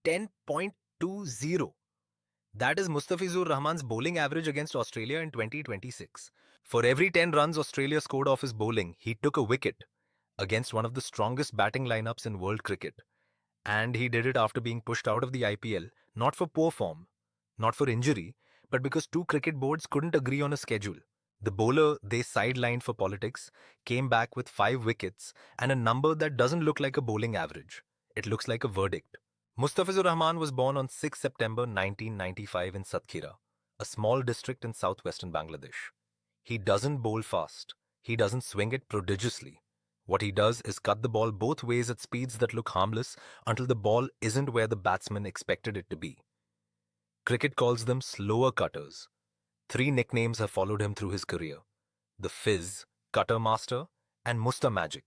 10.20. That is Mustafizur Rahman's bowling average against Australia in 2026. For every 10 runs Australia scored off his bowling, he took a wicket against one of the strongest batting lineups in world cricket. And he did it after being pushed out of the IPL, not for poor form, not for injury, but because two cricket boards couldn't agree on a schedule. The bowler they sidelined for politics came back with 5 wickets and a number that doesn't look like a bowling average. It looks like a verdict. Mustafizur Rahman was born on 6 September 1995 in Satkhira, a small district in southwestern Bangladesh. He doesn't bowl fast. He doesn't swing it prodigiously. What he does is cut the ball both ways at speeds that look harmless until the ball isn't where the batsman expected it to be. Cricket calls them slower cutters. 3 nicknames have followed him through his career: the Fizz, Cutter Master, and Musta Magic.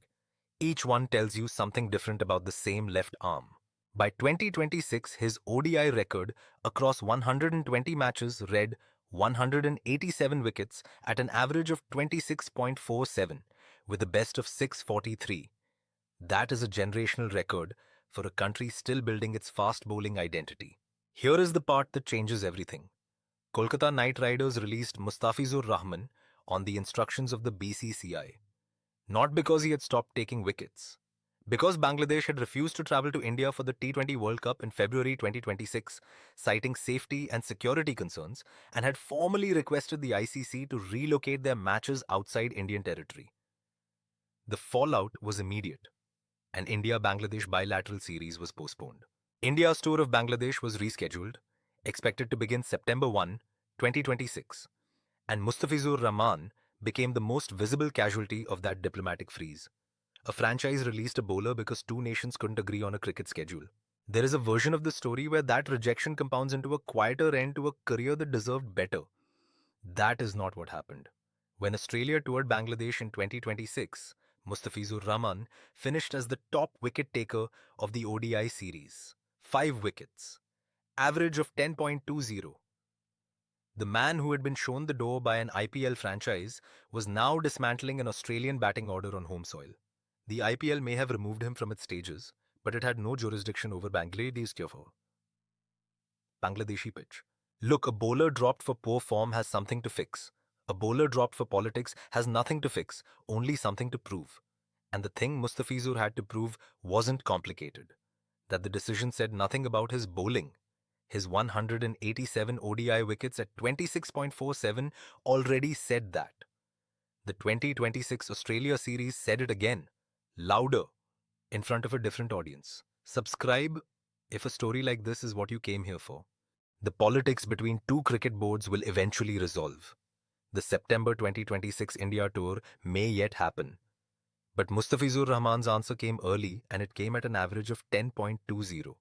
Each one tells you something different about the same left arm. By 2026, his ODI record across 120 matches read 187 wickets at an average of 26.47, with a best of 643. That is a generational record for a country still building its fast bowling identity. Here is the part that changes everything. Kolkata Knight Riders released Mustafizur Rahman on the instructions of the BCCI. Not because he had stopped taking wickets. Because Bangladesh had refused to travel to India for the T20 World Cup in February 2026, citing safety and security concerns, and had formally requested the ICC to relocate their matches outside Indian territory. The fallout was immediate. An India-Bangladesh bilateral series was postponed. India's tour of Bangladesh was rescheduled, expected to begin September 1, 2026, and Mustafizur Rahman became the most visible casualty of that diplomatic freeze. A franchise released a bowler because two nations couldn't agree on a cricket schedule. There is a version of the story where that rejection compounds into a quieter end to a career that deserved better. That is not what happened. When Australia toured Bangladesh in 2026, Mustafizur Rahman finished as the top wicket taker of the ODI series. 5 wickets. Average of 10.20. The man who had been shown the door by an IPL franchise was now dismantling an Australian batting order on home soil. The IPL may have removed him from its stages, but it had no jurisdiction over Bangladeshi pitch. Look, a bowler dropped for poor form has something to fix. A bowler dropped for politics has nothing to fix, only something to prove. And the thing Mustafizur had to prove wasn't complicated. That the decision said nothing about his bowling. His 187 ODI wickets at 26.47 already said that. The 2026 Australia series said it again, louder, in front of a different audience. Subscribe if a story like this is what you came here for. The politics between two cricket boards will eventually resolve. The September 2026 India tour may yet happen. But Mustafizur Rahman's answer came early and it came at an average of 10.20.